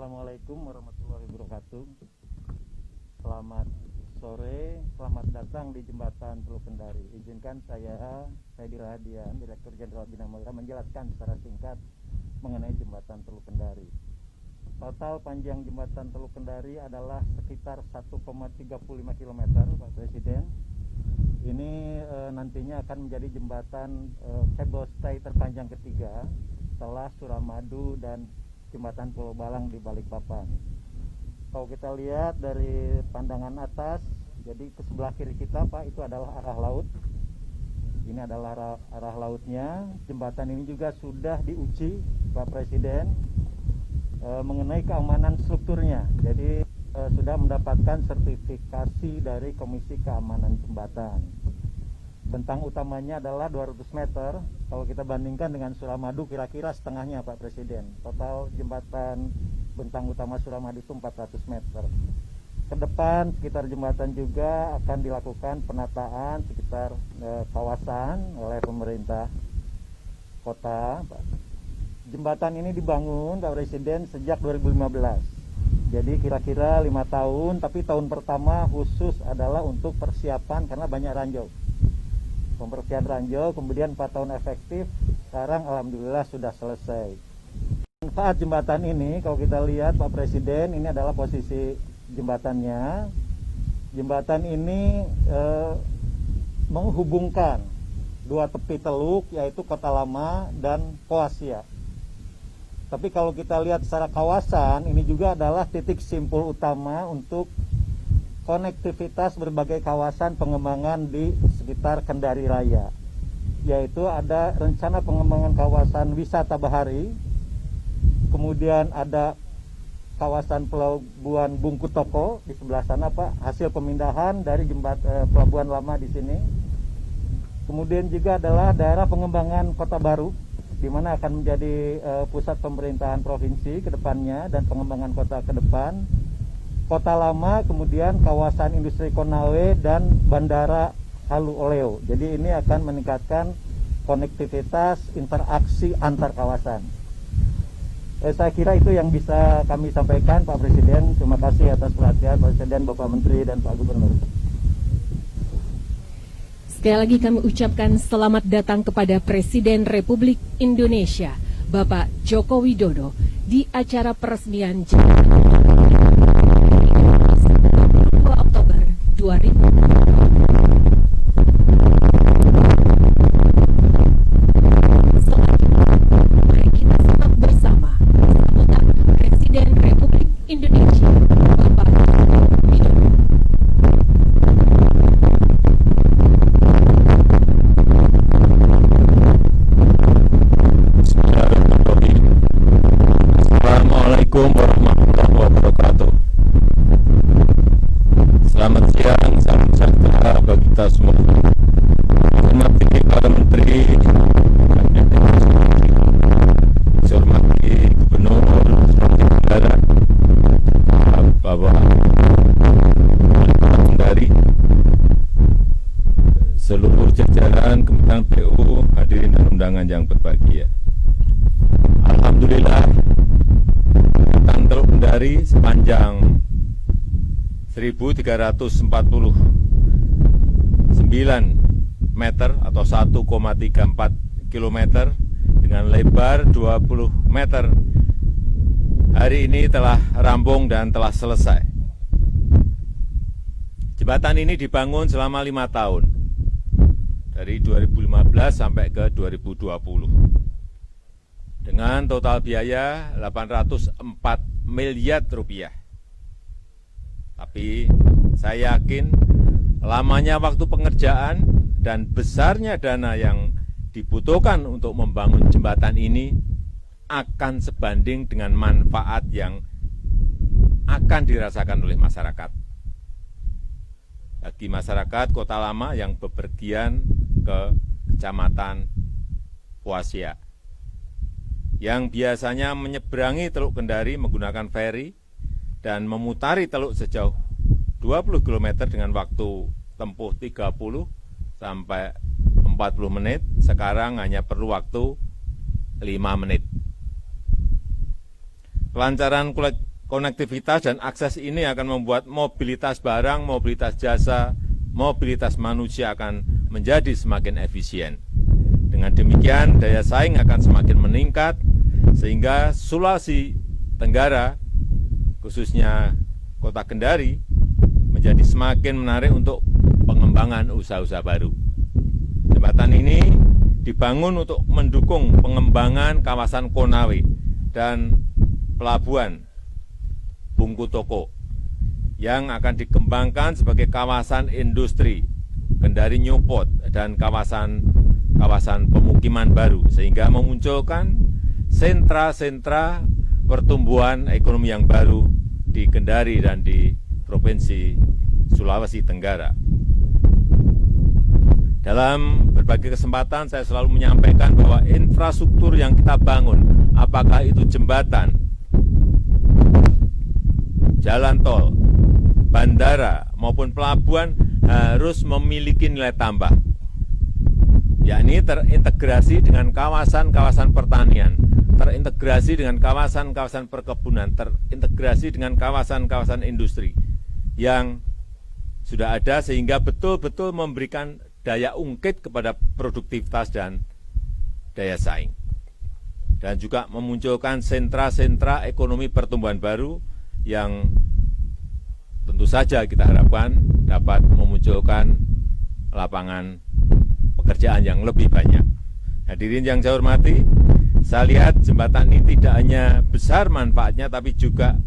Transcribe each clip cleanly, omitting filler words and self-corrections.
Assalamualaikum warahmatullahi wabarakatuh. Selamat sore, selamat datang di Jembatan Teluk Kendari. Izinkan saya Dirahadian, Direktur Jenderal Bina Marga, menjelaskan secara singkat mengenai Jembatan Teluk Kendari. Total panjang Jembatan Teluk Kendari adalah sekitar 1,35 km, Pak Presiden. Ini nantinya akan menjadi jembatan cable stay terpanjang ketiga setelah Suramadu dan Jembatan Pulau Balang di Balikpapan. Kalau kita lihat dari pandangan atas, jadi ke sebelah kiri kita, Pak, itu adalah arah laut. Ini adalah arah lautnya. Jembatan ini juga sudah diuji, Pak Presiden, mengenai keamanan strukturnya. Jadi sudah mendapatkan sertifikasi dari Komisi Keamanan Jembatan. Bentang utamanya adalah 200 meter. Kalau kita bandingkan dengan Suramadu, kira-kira setengahnya, Pak Presiden. Total jembatan bentang utama Suramadu itu 400 meter. Ke depan sekitar jembatan juga akan dilakukan penataan sekitar kawasan oleh pemerintah kota. Jembatan ini dibangun, Pak Presiden, sejak 2015. Jadi kira-kira 5 tahun, tapi tahun pertama khusus adalah untuk persiapan karena banyak ranjau. Pembersihan ranjau, kemudian 4 tahun efektif, sekarang alhamdulillah sudah selesai. Manfaat jembatan ini, kalau kita lihat, Pak Presiden, ini adalah posisi jembatannya. Jembatan ini menghubungkan dua tepi teluk, yaitu Kota Lama dan Poasia. Tapi kalau kita lihat secara kawasan, ini juga adalah titik simpul utama untuk konektivitas berbagai kawasan pengembangan di sekitar Kendari Raya, yaitu ada rencana pengembangan kawasan wisata bahari, kemudian ada kawasan pelabuhan Bungkutoko di sebelah sana, Pak, hasil pemindahan dari pelabuhan lama di sini. Kemudian juga adalah daerah pengembangan Kota Baru, di mana akan menjadi pusat pemerintahan provinsi ke depannya dan pengembangan kota ke depan. Kota Lama, kemudian kawasan industri Konawe dan Bandara Halu Oleo. Jadi ini akan meningkatkan konektivitas interaksi antar kawasan. Saya kira itu yang bisa kami sampaikan, Pak Presiden. Terima kasih atas perhatian Presiden, Bapak Menteri, dan Pak Gubernur. Sekali lagi kami ucapkan selamat datang kepada Presiden Republik Indonesia, Bapak Joko Widodo, di acara peresmian Jembatan 2 Oktober 2020. Selanjutnya, mari kita simak bersama sambutan Presiden Republik Indonesia, Bapak Joko Widodo. Assalamualaikum warahmatullahi wabarakatuh. Selamat siang, salam sejahtera bagi kita semua. Hormati para menteri, saya hormati Gubernur, Sulawesi Tenggara, Bapak Kendari, seluruh jajaran Kementerian PU, hadirin dan undangan yang berbahagia. Alhamdulillah, Jembatan Teluk Kendari sepanjang 1.349 meter atau 1,34 km dengan lebar 20 meter hari ini telah rampung dan telah selesai. Jembatan ini dibangun selama 5 tahun, dari 2015 sampai ke 2020. Dengan total biaya 804 miliar rupiah. Tapi saya yakin lamanya waktu pengerjaan dan besarnya dana yang dibutuhkan untuk membangun jembatan ini akan sebanding dengan manfaat yang akan dirasakan oleh masyarakat. Bagi masyarakat Kota Lama yang bepergian ke Kecamatan Poasia, yang biasanya menyeberangi Teluk Kendari menggunakan feri dan memutari teluk sejauh 20 km dengan waktu tempuh 30 sampai 40 menit, sekarang hanya perlu waktu 5 menit. Kelancaran konektivitas dan akses ini akan membuat mobilitas barang, mobilitas jasa, mobilitas manusia akan menjadi semakin efisien. Dengan demikian, daya saing akan semakin meningkat, sehingga Sulawesi Tenggara, khususnya Kota Kendari, menjadi semakin menarik untuk pengembangan usaha-usaha baru. Jembatan ini dibangun untuk mendukung pengembangan kawasan Konawe dan pelabuhan Bungku Toko yang akan dikembangkan sebagai kawasan industri Kendari Newport dan kawasan pemukiman baru, sehingga memunculkan sentra-sentra pertumbuhan ekonomi yang baru di Kendari dan di Provinsi Sulawesi Tenggara. Dalam berbagai kesempatan saya selalu menyampaikan bahwa infrastruktur yang kita bangun, apakah itu jembatan, jalan tol, bandara, maupun pelabuhan, harus memiliki nilai tambah, yakni terintegrasi dengan kawasan-kawasan pertanian, terintegrasi dengan kawasan-kawasan perkebunan, terintegrasi dengan kawasan-kawasan industri yang sudah ada, sehingga betul-betul memberikan daya ungkit kepada produktivitas dan daya saing. Dan juga memunculkan sentra-sentra ekonomi pertumbuhan baru yang tentu saja kita harapkan dapat memunculkan lapangan pekerjaan yang lebih banyak. Hadirin yang saya hormati, saya lihat jembatan ini tidak hanya besar manfaatnya, tapi juga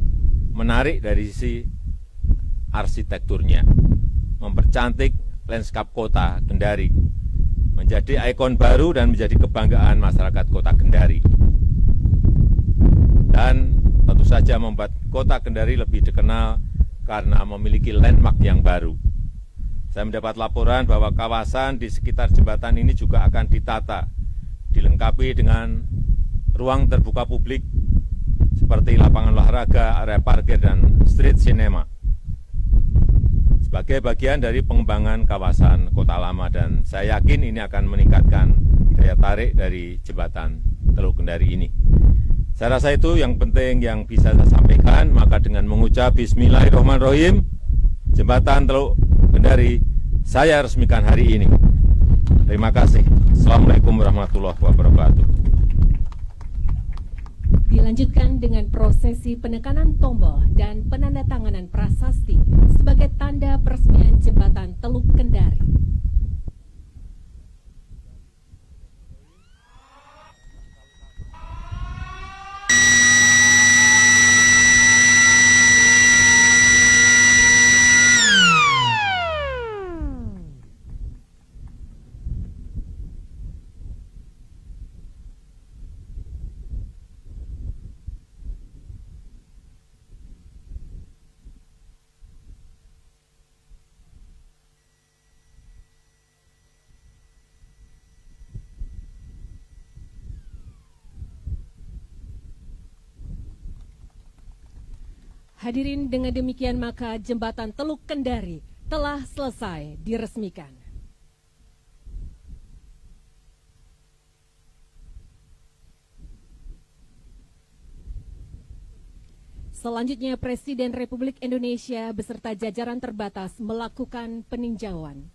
menarik dari sisi arsitekturnya, mempercantik lanskap kota Kendari, menjadi ikon baru dan menjadi kebanggaan masyarakat kota Kendari. Dan tentu saja membuat kota Kendari lebih dikenal karena memiliki landmark yang baru. Saya mendapat laporan bahwa kawasan di sekitar jembatan ini juga akan ditata, dilengkapi dengan ruang terbuka publik seperti lapangan olahraga, area parkir, dan street cinema, sebagai bagian dari pengembangan kawasan Kota Lama, dan saya yakin ini akan meningkatkan daya tarik dari jembatan Teluk Kendari ini. Saya rasa itu yang penting yang bisa saya sampaikan, maka dengan mengucap Bismillahirrahmanirrahim, jembatan Teluk Kendari saya resmikan hari ini. Terima kasih. Assalamualaikum warahmatullahi wabarakatuh. Dilanjutkan dengan prosesi penekanan tombol dan penandatanganan prasasti sebagai tanda peresmian jembatan Teluk Kendari. Hadirin, dengan demikian maka jembatan Teluk Kendari telah selesai diresmikan. Selanjutnya Presiden Republik Indonesia beserta jajaran terbatas melakukan peninjauan.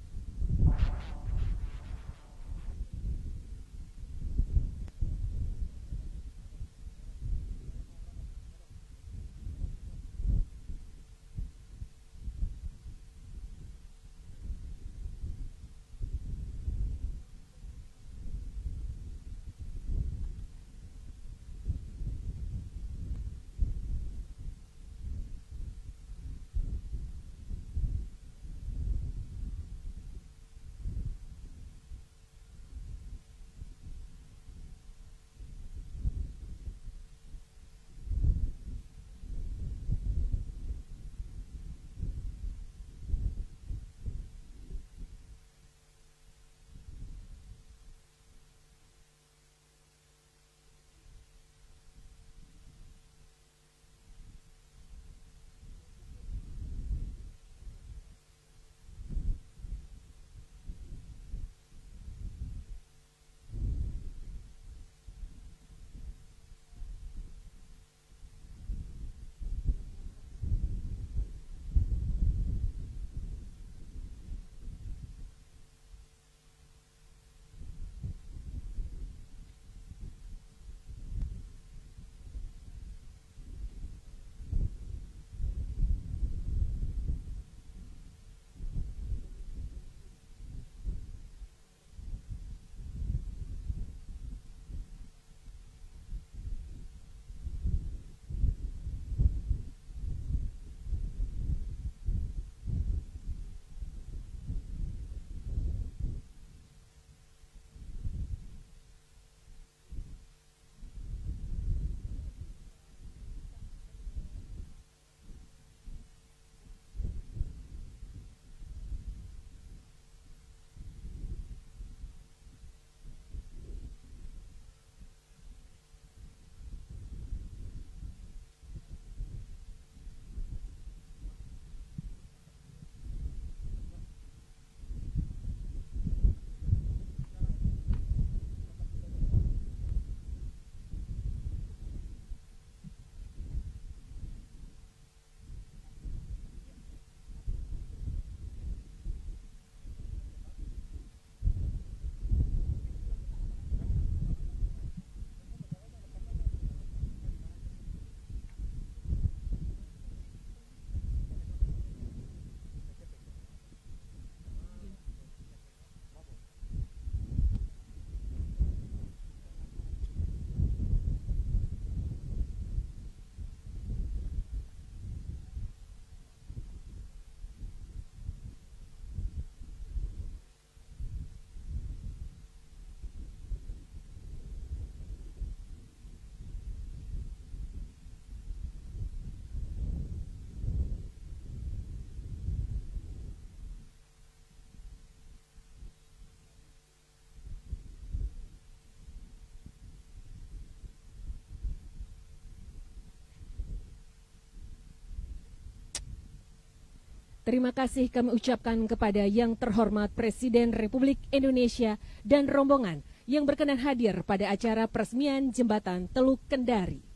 Terima kasih kami ucapkan kepada yang terhormat Presiden Republik Indonesia dan rombongan yang berkenan hadir pada acara peresmian Jembatan Teluk Kendari.